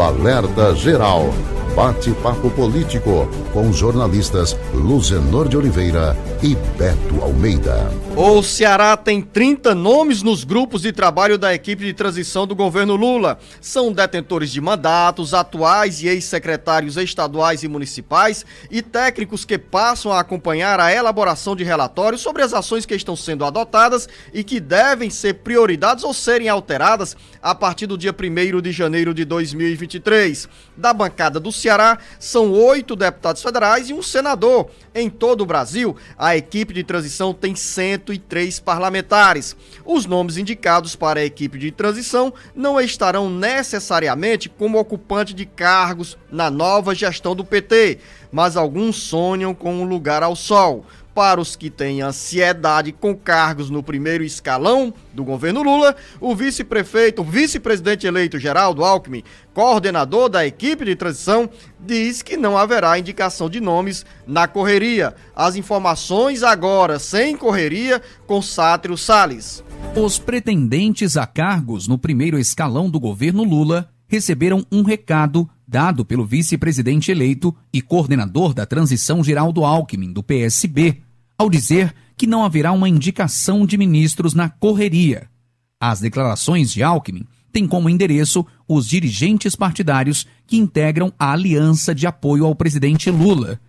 Alerta Geral. Bate-papo político com os jornalistas Luzenor de Oliveira e Beto Almeida. O Ceará tem 30 nomes nos grupos de trabalho da equipe de transição do governo Lula. São detentores de mandatos, atuais e ex-secretários estaduais e municipais e técnicos que passam a acompanhar a elaboração de relatórios sobre as ações que estão sendo adotadas e que devem ser prioridades ou serem alteradas a partir do dia 1º de janeiro de 2023. Da bancada do Ceará, são 8 deputados federais e um senador. Em todo o Brasil, a equipe de transição tem 103 parlamentares. Os nomes indicados para a equipe de transição não estarão necessariamente como ocupante de cargos na nova gestão do PT, mas alguns sonham com um lugar ao sol. Para os que têm ansiedade com cargos no primeiro escalão do governo Lula, o vice-presidente eleito Geraldo Alckmin, coordenador da equipe de transição, diz que não haverá indicação de nomes na correria. As informações agora, sem correria, com Sátiro Salles. Os pretendentes a cargos no primeiro escalão do governo Lula receberam um recado dado pelo vice-presidente eleito e coordenador da transição Geraldo Alckmin, do PSB, ao dizer que não haverá uma indicação de ministros na correria. As declarações de Alckmin têm como endereço os dirigentes partidários que integram a aliança de apoio ao presidente Lula,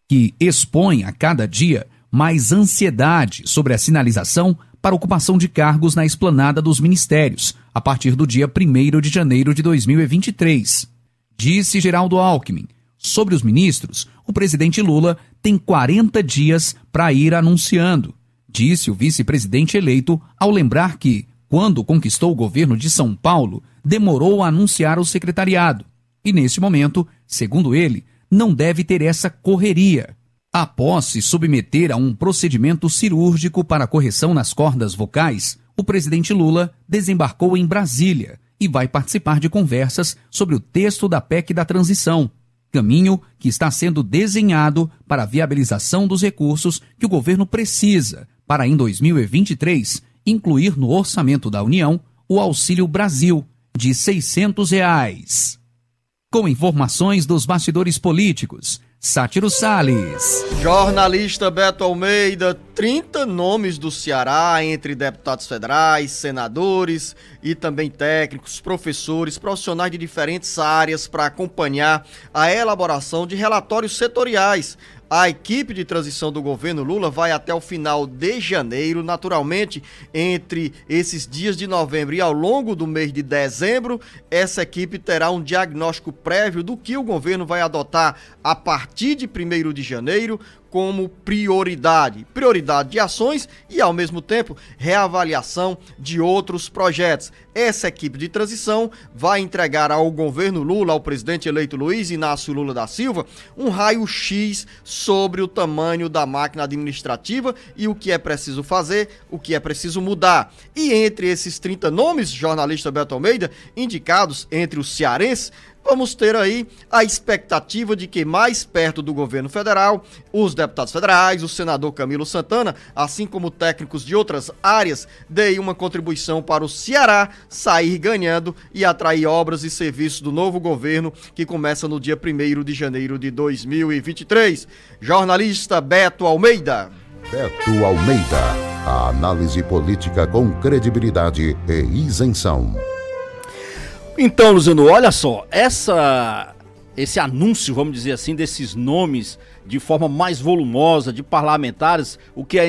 que expõe a cada dia mais ansiedade sobre a sinalização para ocupação de cargos na esplanada dos ministérios, a partir do dia 1º de janeiro de 2023. Disse Geraldo Alckmin: sobre os ministros, o presidente Lula tem 40 dias para ir anunciando, disse o vice-presidente eleito ao lembrar que, quando conquistou o governo de São Paulo, demorou a anunciar o secretariado. E neste momento, segundo ele, não deve ter essa correria. Após se submeter a um procedimento cirúrgico para correção nas cordas vocais, o presidente Lula desembarcou em Brasília e vai participar de conversas sobre o texto da PEC da transição, caminho que está sendo desenhado para a viabilização dos recursos que o governo precisa para, em 2023, incluir no orçamento da União o Auxílio Brasil, de R$ 600. Com informações dos bastidores políticos, Sátiro Salles. Jornalista Beto Almeida, 30 nomes do Ceará, entre deputados federais, senadores e também técnicos, professores, profissionais de diferentes áreas para acompanhar a elaboração de relatórios setoriais. A equipe de transição do governo Lula vai até o final de janeiro. Naturalmente, entre esses dias de novembro e ao longo do mês de dezembro, essa equipe terá um diagnóstico prévio do que o governo vai adotar a partir de 1º de janeiro como prioridade de ações e, ao mesmo tempo, reavaliação de outros projetos. Essa equipe de transição vai entregar ao governo Lula, ao presidente eleito Luiz Inácio Lula da Silva, um raio-x sobre o tamanho da máquina administrativa e o que é preciso fazer, o que é preciso mudar. E entre esses 30 nomes, jornalista Beto Almeida, indicados entre os cearenses, vamos ter aí a expectativa de que mais perto do governo federal, os deputados federais, o senador Camilo Santana, assim como técnicos de outras áreas, deem uma contribuição para o Ceará sair ganhando e atrair obras e serviços do novo governo que começa no dia 1º de janeiro de 2023. Jornalista Beto Almeida. Beto Almeida, a análise política com credibilidade e isenção. Então, Luciano, olha só, esse anúncio, vamos dizer assim, desses nomes de forma mais volumosa de parlamentares, o que é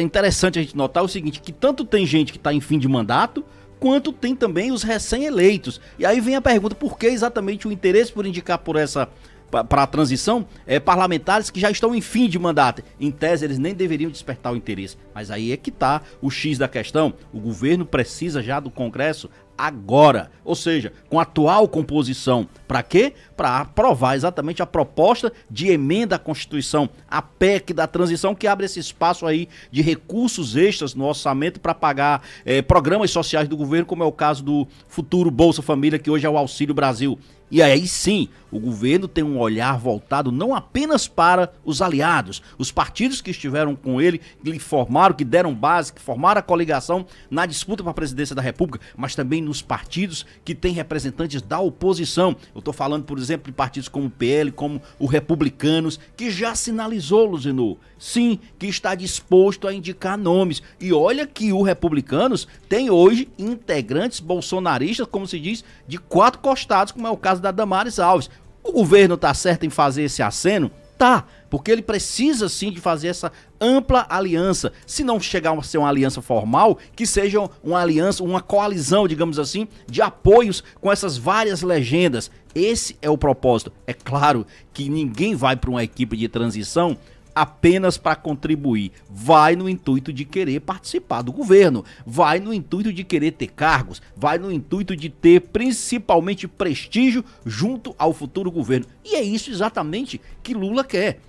interessante a gente notar é o seguinte, que tanto tem gente que está em fim de mandato, quanto tem também os recém-eleitos. E aí vem a pergunta, por que exatamente o interesse por indicar para a transição, parlamentares que já estão em fim de mandato? Em tese, eles nem deveriam despertar o interesse. Mas aí é que está o X da questão. O governo precisa já do Congresso agora, ou seja, com a atual composição. Para quê? Para aprovar exatamente a proposta de emenda à Constituição, a PEC da transição, que abre esse espaço aí de recursos extras no orçamento para pagar programas sociais do governo, como é o caso do futuro Bolsa Família, que hoje é o Auxílio Brasil. E aí sim, o governo tem um olhar voltado não apenas para os aliados, os partidos que estiveram com ele, que lhe formaram, que deram base, que formaram a coligação na disputa para a presidência da República, mas também também nos partidos que têm representantes da oposição. Eu estou falando, por exemplo, de partidos como o PL, como o Republicanos, que já sinalizou, Luzenor, sim, que está disposto a indicar nomes. E olha que o Republicanos tem hoje integrantes bolsonaristas, como se diz, de 4 costados, como é o caso da Damares Alves. O governo está certo em fazer esse aceno? Tá, porque ele precisa sim de fazer essa ampla aliança. Se não chegar a ser uma aliança formal, que seja uma aliança, uma coalizão, digamos assim, de apoios com essas várias legendas. Esse é o propósito. É claro que ninguém vai para uma equipe de transição apenas para contribuir, vai no intuito de querer participar do governo, vai no intuito de querer ter cargos, vai no intuito de ter principalmente prestígio junto ao futuro governo. E é isso exatamente que Lula quer.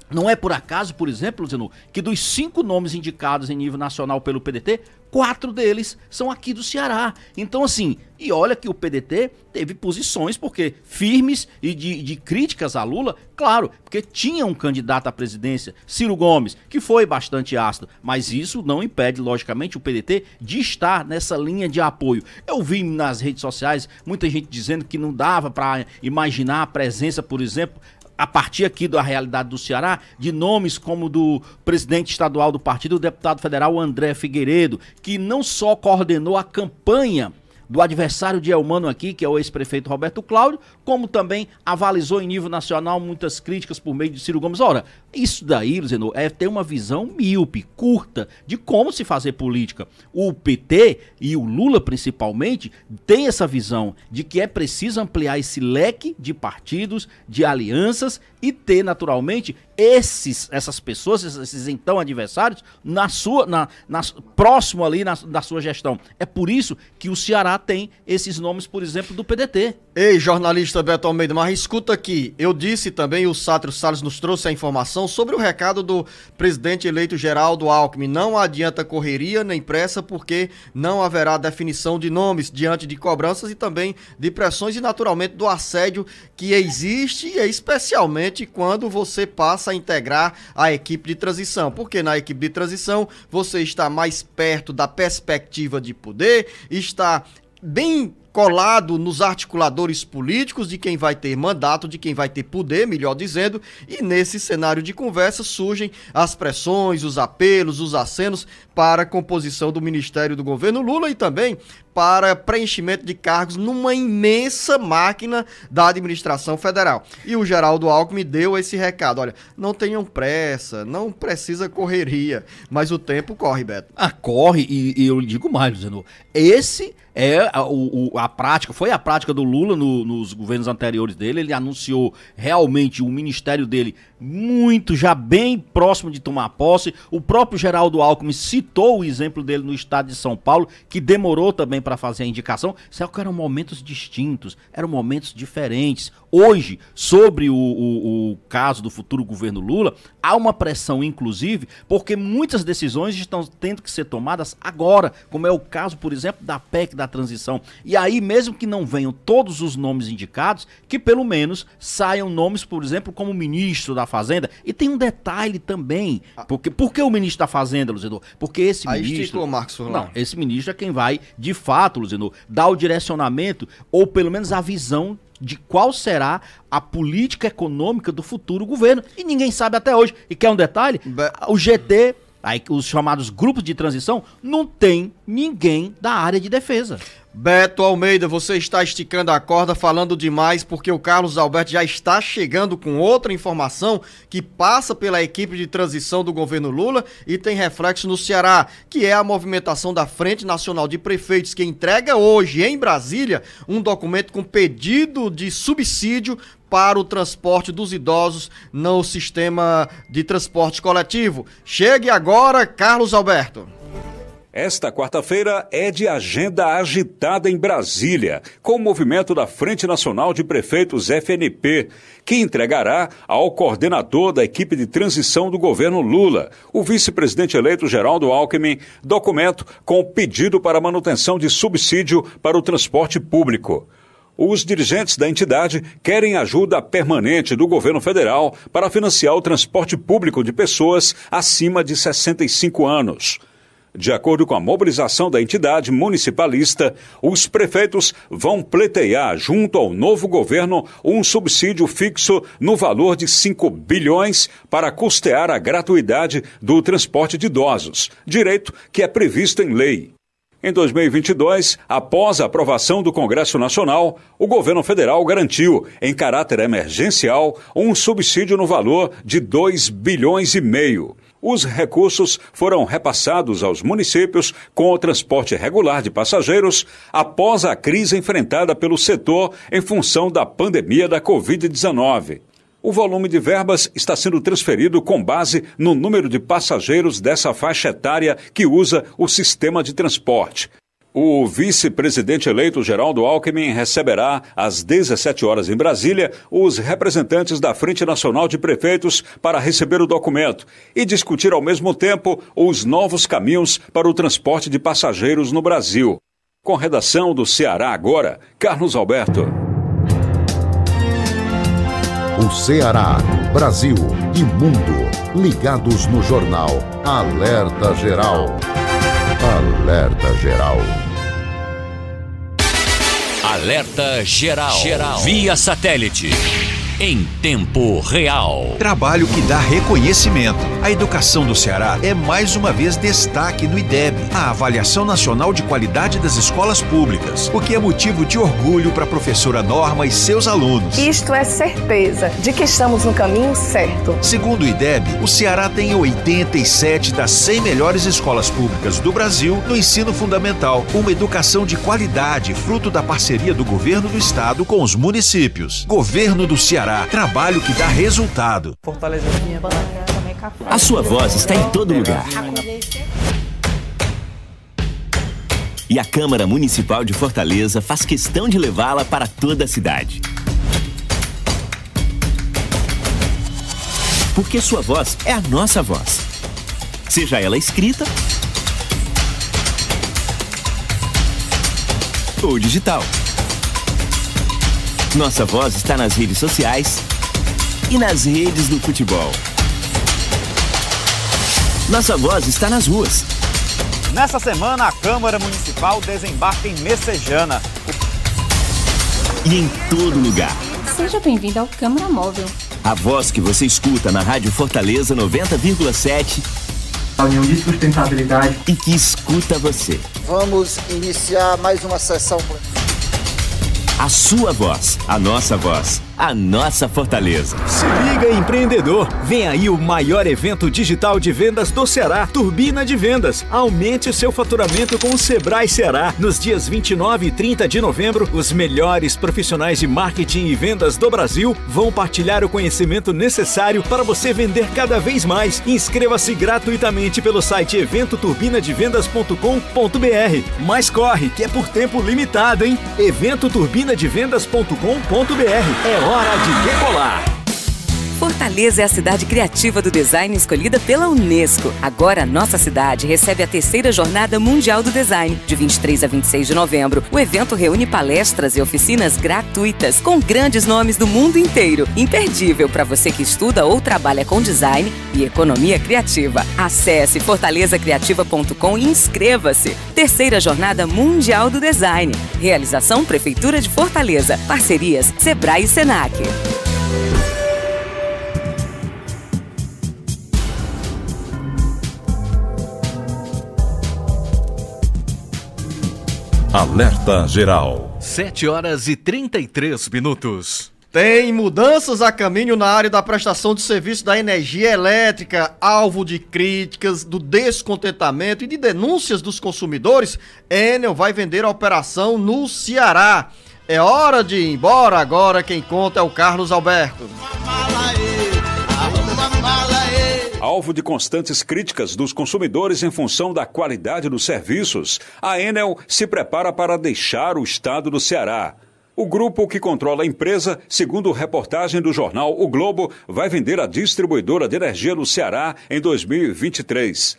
Não é por acaso, por exemplo, Luciano, que dos 5 nomes indicados em nível nacional pelo PDT, 4 deles são aqui do Ceará. Então, assim, e olha que o PDT teve posições porque firmes e de críticas a Lula, claro, porque tinha um candidato à presidência, Ciro Gomes, que foi bastante ácido, mas isso não impede, logicamente, o PDT de estar nessa linha de apoio. Eu vi nas redes sociais muita gente dizendo que não dava para imaginar a presença, por exemplo, a partir aqui da realidade do Ceará, de nomes como do presidente estadual do partido, o deputado federal André Figueiredo, que não só coordenou a campanha do adversário de Elmano aqui, que é o ex-prefeito Roberto Cláudio, como também avalizou em nível nacional muitas críticas por meio de Ciro Gomes. Ora, isso daí, Luciano, é ter uma visão míope, curta, de como se fazer política. O PT e o Lula, principalmente, tem essa visão de que é preciso ampliar esse leque de partidos, de alianças e ter, naturalmente, essas pessoas, esses então adversários, próximo ali da sua gestão. É por isso que o Ceará tem esses nomes, por exemplo, do PDT. Ei, jornalista Beto Almeida, mas escuta aqui, eu disse também, o Sátrio Salles nos trouxe a informação sobre o recado do presidente eleito Geraldo Alckmin. Não adianta correria nem pressa, porque não haverá definição de nomes diante de cobranças e também de pressões e, naturalmente, do assédio que existe, especialmente quando você passa a integrar a equipe de transição. Porque na equipe de transição você está mais perto da perspectiva de poder, está bem colado nos articuladores políticos de quem vai ter mandato, de quem vai ter poder, melhor dizendo, e nesse cenário de conversa surgem as pressões, os apelos, os acenos para a composição do Ministério do Governo Lula e também para preenchimento de cargos numa imensa máquina da administração federal. E o Geraldo Alckmin deu esse recado, olha, não tenham pressa, não precisa correria, mas o tempo corre, Beto. Corre, e eu digo mais, Luciano, esse é a prática, foi a prática do Lula nos governos anteriores dele. Ele anunciou realmente o ministério dele muito, já bem próximo de tomar posse. O próprio Geraldo Alckmin citou o exemplo dele no estado de São Paulo, que demorou também para fazer a indicação. Só que eram momentos distintos, eram momentos diferentes. Hoje, sobre o caso do futuro governo Lula, há uma pressão, inclusive, porque muitas decisões estão tendo que ser tomadas agora, como é o caso, por exemplo, da PEC da transição. E aí, mesmo que não venham todos os nomes indicados, que pelo menos saiam nomes, por exemplo, como ministro da Fazenda. E tem um detalhe também. Por que o ministro da Fazenda, Luciano? Porque esse ministro... Aí Marcos Furlan. Não, esse ministro é quem vai, de fato, Luciano, dar o direcionamento, ou pelo menos a visão de qual será a política econômica do futuro governo. E ninguém sabe até hoje. E quer um detalhe? O GT... Aí, os chamados grupos de transição, não tem ninguém da área de defesa. Beto Almeida, você está esticando a corda, falando demais, porque o Carlos Alberto já está chegando com outra informação que passa pela equipe de transição do governo Lula e tem reflexo no Ceará, que é a movimentação da Frente Nacional de Prefeitos, que entrega hoje em Brasília um documento com pedido de subsídio para o transporte dos idosos no sistema de transporte coletivo. Chegue agora, Carlos Alberto. Esta quarta-feira é de agenda agitada em Brasília, com o movimento da Frente Nacional de Prefeitos FNP, que entregará ao coordenador da equipe de transição do governo Lula, o vice-presidente eleito Geraldo Alckmin, documento com pedido para manutenção de subsídio para o transporte público. Os dirigentes da entidade querem ajuda permanente do governo federal para financiar o transporte público de pessoas acima de 65 anos. De acordo com a mobilização da entidade municipalista, os prefeitos vão pleitear junto ao novo governo um subsídio fixo no valor de 5 bilhões para custear a gratuidade do transporte de idosos, direito que é previsto em lei. Em 2022, após a aprovação do Congresso Nacional, o governo federal garantiu, em caráter emergencial, um subsídio no valor de 2,5 bilhões. Os recursos foram repassados aos municípios com o transporte regular de passageiros após a crise enfrentada pelo setor em função da pandemia da Covid-19. O volume de verbas está sendo transferido com base no número de passageiros dessa faixa etária que usa o sistema de transporte. O vice-presidente eleito Geraldo Alckmin receberá às 17 horas em Brasília os representantes da Frente Nacional de Prefeitos para receber o documento e discutir ao mesmo tempo os novos caminhos para o transporte de passageiros no Brasil. Com redação do Ceará Agora, Carlos Alberto. O Ceará, Brasil e mundo ligados no jornal Alerta Geral. Alerta Geral. Alerta Geral. Via satélite. Em tempo real. Trabalho que dá reconhecimento. A educação do Ceará é mais uma vez destaque no IDEB, a Avaliação Nacional de Qualidade das Escolas Públicas, o que é motivo de orgulho para a professora Norma e seus alunos. Isto é certeza de que estamos no caminho certo. Segundo o IDEB, o Ceará tem 87 das 100 melhores escolas públicas do Brasil no ensino fundamental. Uma educação de qualidade, fruto da parceria do governo do estado com os municípios. Governo do Ceará. Trabalho que dá resultado. A sua voz está em todo lugar. E a Câmara Municipal de Fortaleza faz questão de levá-la para toda a cidade. Porque sua voz é a nossa voz. Seja ela escrita ou digital. Nossa voz está nas redes sociais e nas redes do futebol. Nossa voz está nas ruas. Nessa semana, a Câmara Municipal desembarca em Messejana. E em todo lugar. Seja bem-vindo ao Câmara Móvel. A voz que você escuta na Rádio Fortaleza 90,7. A União de Sustentabilidade. E que escuta você. Vamos iniciar mais uma sessão. A sua voz, a nossa voz, a nossa Fortaleza. Se liga, empreendedor! Vem aí o maior evento digital de vendas do Ceará, Turbina de Vendas. Aumente o seu faturamento com o Sebrae Ceará. Nos dias 29 e 30 de novembro, os melhores profissionais de marketing e vendas do Brasil vão partilhar o conhecimento necessário para você vender cada vez mais. Inscreva-se gratuitamente pelo site eventoturbinadevendas.com.br. Mas corre, que é por tempo limitado, hein? eventoturbinadevendas.com.br. É hora de decolar! Fortaleza é a cidade criativa do design escolhida pela Unesco. Agora, a nossa cidade recebe a 3ª Jornada Mundial do Design, de 23 a 26 de novembro. O evento reúne palestras e oficinas gratuitas com grandes nomes do mundo inteiro. Imperdível para você que estuda ou trabalha com design e economia criativa. Acesse fortalezacriativa.com e inscreva-se. 3ª Jornada Mundial do Design. Realização Prefeitura de Fortaleza. Parcerias Sebrae e Senac. Alerta Geral. 7 horas e 33 minutos. Tem mudanças a caminho na área da prestação de serviço da energia elétrica, alvo de críticas, do descontentamento e de denúncias dos consumidores. Enel vai vender a operação no Ceará. É hora de ir embora agora, quem conta é o Carlos Alberto. Alvo de constantes críticas dos consumidores em função da qualidade dos serviços, a Enel se prepara para deixar o estado do Ceará. O grupo que controla a empresa, segundo reportagem do jornal O Globo, vai vender a distribuidora de energia no Ceará em 2023.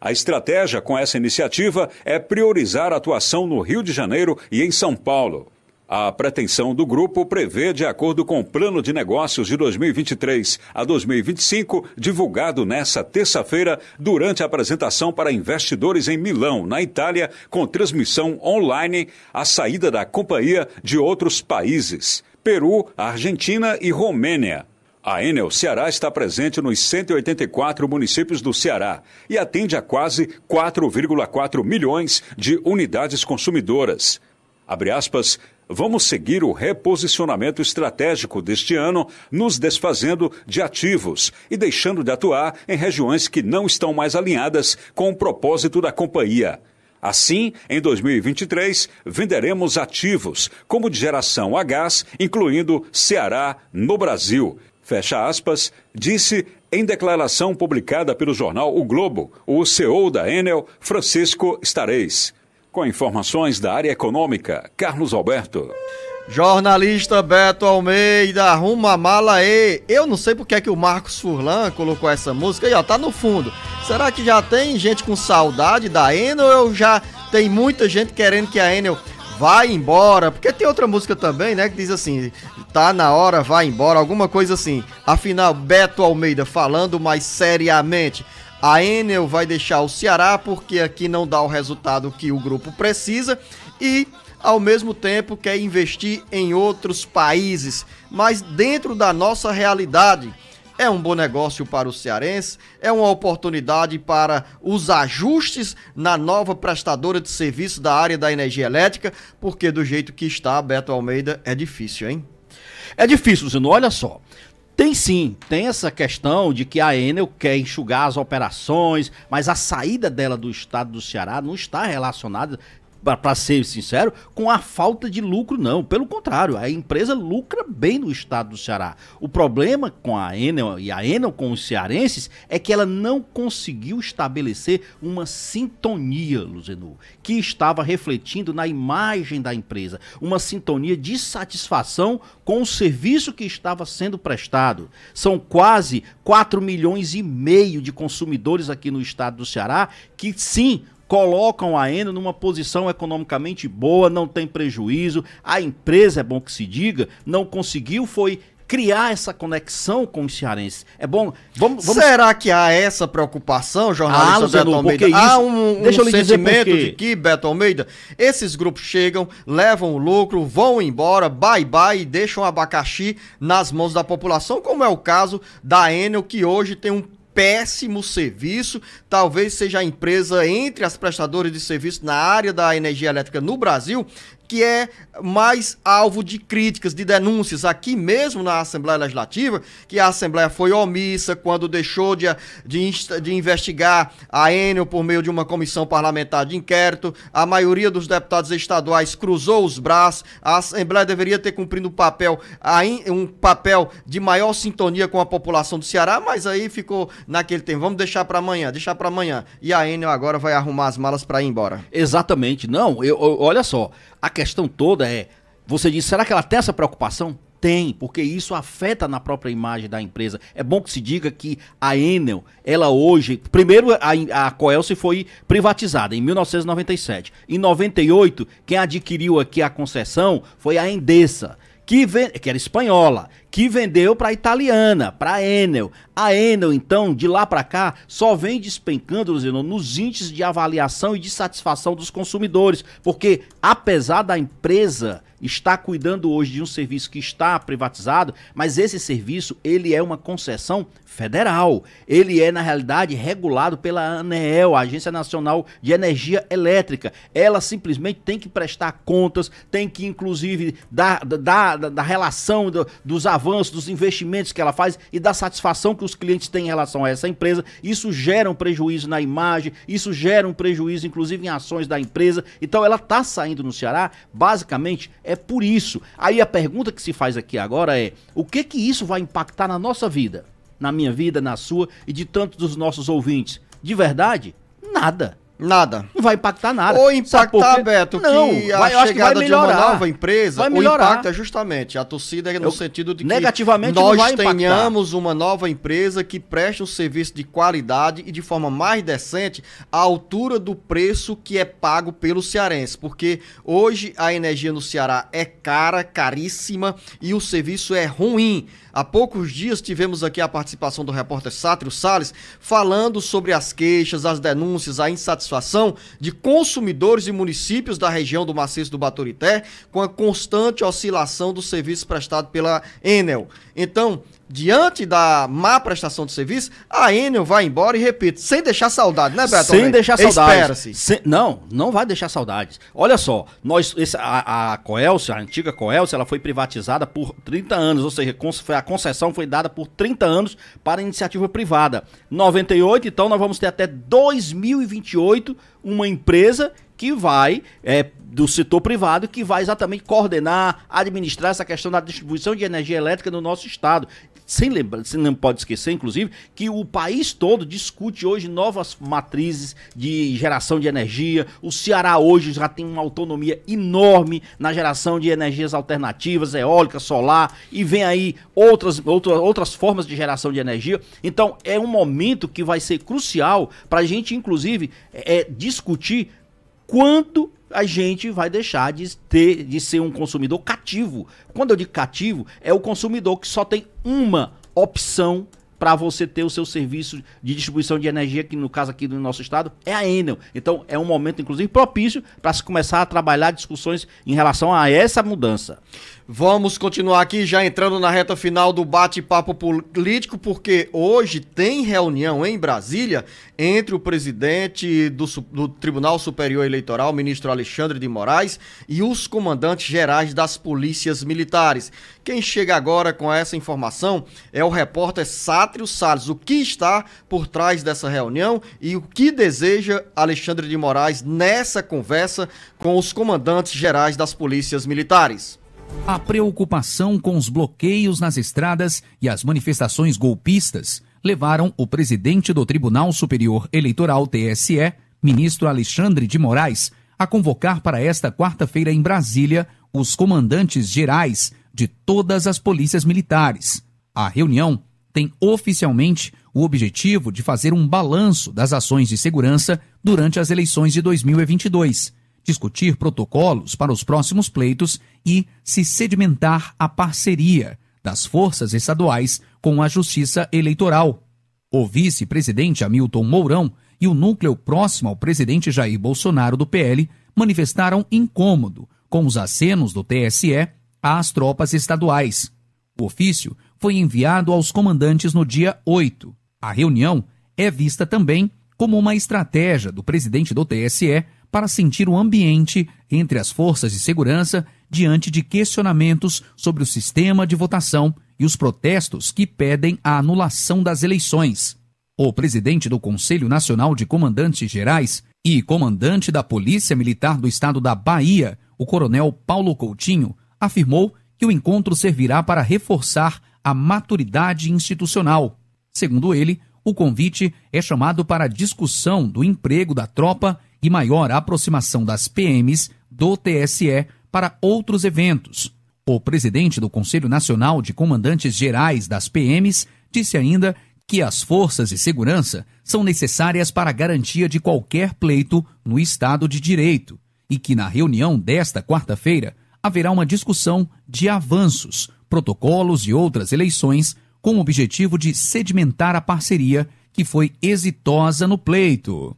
A estratégia com essa iniciativa é priorizar a atuação no Rio de Janeiro e em São Paulo. A pretensão do grupo prevê, de acordo com o plano de negócios de 2023 a 2025, divulgado nesta terça-feira durante a apresentação para investidores em Milão, na Itália, com transmissão online, a saída da companhia de outros países, Peru, Argentina e Romênia. A Enel Ceará está presente nos 184 municípios do Ceará e atende a quase 4,4 milhões de unidades consumidoras. Abre aspas, vamos seguir o reposicionamento estratégico deste ano, nos desfazendo de ativos e deixando de atuar em regiões que não estão mais alinhadas com o propósito da companhia. Assim, em 2023, venderemos ativos, como de geração a gás, incluindo Ceará no Brasil. Fecha aspas, disse em declaração publicada pelo jornal O Globo, o CEO da Enel, Francisco Starez. Com informações da área econômica, Carlos Alberto. Jornalista Beto Almeida, arruma a mala aí. Eu não sei porque é que o Marcos Furlan colocou essa música aí, ó, tá no fundo. Será que já tem gente com saudade da Enel ou já tem muita gente querendo que a Enel vá embora? Porque tem outra música também, né, que diz assim, tá na hora, vai embora, alguma coisa assim. Afinal, Beto Almeida falando mais seriamente, a Enel vai deixar o Ceará porque aqui não dá o resultado que o grupo precisa e, ao mesmo tempo, quer investir em outros países. Mas dentro da nossa realidade, é um bom negócio para o cearense, é uma oportunidade para os ajustes na nova prestadora de serviço da área da energia elétrica, porque do jeito que está, Beto Almeida, é difícil, hein? É difícil, Zino, olha só. Tem sim, tem essa questão de que a Enel quer enxugar as operações, mas a saída dela do estado do Ceará não está relacionada, para ser sincero, com a falta de lucro, não. Pelo contrário, a empresa lucra bem no estado do Ceará. O problema com a Enel e a Enel com os cearenses é que ela não conseguiu estabelecer uma sintonia, Luzenu, que estava refletindo na imagem da empresa. Uma sintonia de satisfação com o serviço que estava sendo prestado. São quase 4,5 milhões de consumidores aqui no estado do Ceará que, sim, colocam a Enel numa posição economicamente boa, não tem prejuízo. A empresa, é bom que se diga, não conseguiu foi criar essa conexão com os cearenses. É bom, vamos... Será que há essa preocupação, jornalista Beto Almeida? Há um sentimento de que, Beto Almeida, esses grupos chegam, levam o lucro, vão embora, bye bye, e deixam o abacaxi nas mãos da população, como é o caso da Enel, que hoje tem um péssimo serviço, talvez seja a empresa entre as prestadoras de serviço na área da energia elétrica no Brasil que é mais alvo de críticas, de denúncias aqui mesmo na Assembleia Legislativa, que a Assembleia foi omissa quando deixou de investigar a Enel por meio de uma comissão parlamentar de inquérito. A maioria dos deputados estaduais cruzou os braços. A Assembleia deveria ter cumprido um papel de maior sintonia com a população do Ceará, mas aí ficou naquele tempo, vamos deixar para amanhã. E a Enel agora vai arrumar as malas para ir embora. Exatamente. Não, olha só, a questão toda é, você diz, será que ela tem essa preocupação? Tem, porque isso afeta na própria imagem da empresa. É bom que se diga que a Enel, ela hoje... Primeiro, a Coelce foi privatizada em 1997. Em 98, quem adquiriu aqui a concessão foi a Endesa, que era espanhola, que vendeu para a italiana, para a Enel. A Enel, então, de lá para cá, só vem despencando, Luciano, nos índices de avaliação e de satisfação dos consumidores, porque apesar da empresa estar cuidando hoje de um serviço que está privatizado, mas esse serviço, ele é uma concessão federal. Ele é, na realidade, regulado pela ANEEL, a Agência Nacional de Energia Elétrica. Ela simplesmente tem que prestar contas, tem que, inclusive, dar da relação dos avanços, dos investimentos que ela faz e da satisfação que os clientes têm em relação a essa empresa. Isso gera um prejuízo na imagem, isso gera um prejuízo, inclusive, em ações da empresa. Então, ela está saindo no Ceará, basicamente, é por isso. Aí a pergunta que se faz aqui agora é, o que isso vai impactar na nossa vida? Na minha vida, na sua e de tantos dos nossos ouvintes? De verdade? Nada. Nada. Não vai impactar nada. Ou impactar, Beto, não, que vai, a chegada de uma nova empresa, vai melhorar. O impacto é justamente a torcida no sentido de que negativamente nós tenhamos uma nova empresa que preste um serviço de qualidade e de forma mais decente à altura do preço que é pago pelo cearense, porque hoje a energia no Ceará é cara, caríssima e o serviço é ruim. Há poucos dias tivemos aqui a participação do repórter Sátiro Salles falando sobre as queixas, as denúncias, a insatisfação de consumidores e municípios da região do Maciço do Baturité com a constante oscilação do serviço prestado pela Enel. Então, diante da má prestação de serviço, a Enel vai embora e, repito, sem deixar saudade, né, Beto? Sem deixar saudades. Espera-se. Não vai deixar saudades. Olha só, a Coelce, a antiga Coelce, ela foi privatizada por 30 anos, ou seja, a concessão foi dada por 30 anos para iniciativa privada. 98, então nós vamos ter até 2028 uma empresa que vai, do setor privado, que vai exatamente coordenar, administrar essa questão da distribuição de energia elétrica no nosso estado. Sem lembrar, você não pode esquecer, inclusive, que o país todo discute hoje novas matrizes de geração de energia. O Ceará hoje já tem uma autonomia enorme na geração de energias alternativas, eólica, solar, e vem aí outras formas de geração de energia. Então, é um momento que vai ser crucial para a gente, inclusive, discutir quando a gente vai deixar de ser um consumidor cativo. Quando eu digo cativo, é o consumidor que só tem uma opção para você ter o seu serviço de distribuição de energia, que no caso aqui do nosso estado é a Enel. Então é um momento, inclusive, propício para se começar a trabalhar discussões em relação a essa mudança. Vamos continuar aqui, já entrando na reta final do bate-papo político, porque hoje tem reunião em Brasília entre o presidente do Tribunal Superior Eleitoral, ministro Alexandre de Moraes, e os comandantes gerais das polícias militares. Quem chega agora com essa informação é o repórter Sátiro Salles. O que está por trás dessa reunião e o que deseja Alexandre de Moraes nessa conversa com os comandantes gerais das polícias militares? A preocupação com os bloqueios nas estradas e as manifestações golpistas levaram o presidente do Tribunal Superior Eleitoral, TSE, ministro Alexandre de Moraes, a convocar para esta quarta-feira em Brasília os comandantes gerais de todas as polícias militares. A reunião tem oficialmente o objetivo de fazer um balanço das ações de segurança durante as eleições de 2022, discutir protocolos para os próximos pleitos e se sedimentar a parceria das forças estaduais com a Justiça Eleitoral. O vice-presidente Hamilton Mourão e o núcleo próximo ao presidente Jair Bolsonaro do PL manifestaram incômodo com os acenos do TSE às tropas estaduais. O ofício foi enviado aos comandantes no dia 8. A reunião é vista também como uma estratégia do presidente do TSE para sentir o ambiente entre as forças de segurança diante de questionamentos sobre o sistema de votação e os protestos que pedem a anulação das eleições. O presidente do Conselho Nacional de Comandantes Gerais e comandante da Polícia Militar do Estado da Bahia, o coronel Paulo Coutinho, afirmou que o encontro servirá para reforçar a maturidade institucional. Segundo ele, o convite é chamado para a discussão do emprego da tropa e maior aproximação das PMs do TSE para outros eventos. O presidente do Conselho Nacional de Comandantes Gerais das PMs disse ainda que as forças de segurança são necessárias para a garantia de qualquer pleito no Estado de Direito e que na reunião desta quarta-feira haverá uma discussão de avanços, protocolos e outras eleições com o objetivo de sedimentar a parceria que foi exitosa no pleito.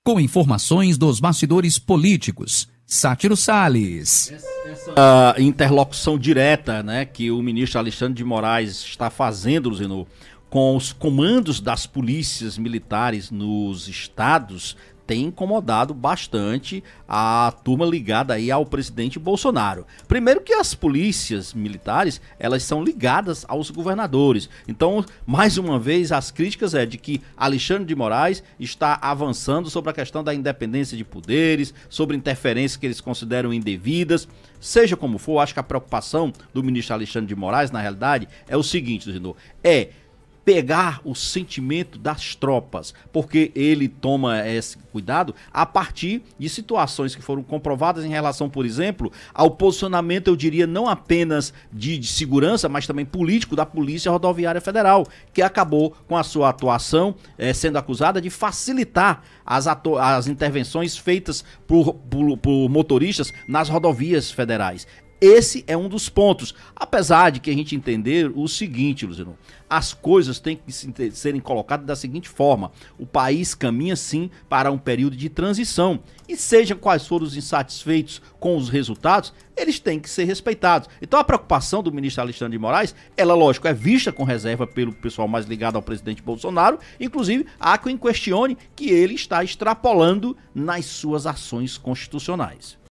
Com informações dos bastidores políticos, Sátiro Salles. Essa interlocução direta, né, que o ministro Alexandre de Moraes está fazendo, Luzinô, com os comandos das polícias militares nos estados, tem incomodado bastante a turma ligada aí ao presidente Bolsonaro. Primeiro que as polícias militares, elas são ligadas aos governadores. Então, mais uma vez, as críticas é de que Alexandre de Moraes está avançando sobre a questão da independência de poderes, sobre interferências que eles consideram indevidas. Seja como for, acho que a preocupação do ministro Alexandre de Moraes, na realidade, é o seguinte, pegar o sentimento das tropas, porque ele toma esse cuidado a partir de situações que foram comprovadas em relação, por exemplo, ao posicionamento, eu diria, não apenas de segurança, mas também político da Polícia Rodoviária Federal, que acabou com a sua atuação sendo acusada de facilitar as intervenções feitas por motoristas nas rodovias federais. Esse é um dos pontos, apesar de que a gente entender o seguinte, Luciano, as coisas têm que serem colocadas da seguinte forma: o país caminha sim para um período de transição, e sejam quais forem os insatisfeitos com os resultados, eles têm que ser respeitados. Então a preocupação do ministro Alexandre de Moraes, ela lógico é vista com reserva pelo pessoal mais ligado ao presidente Bolsonaro, inclusive há quem questione que ele está extrapolando nas suas ações constitucionais.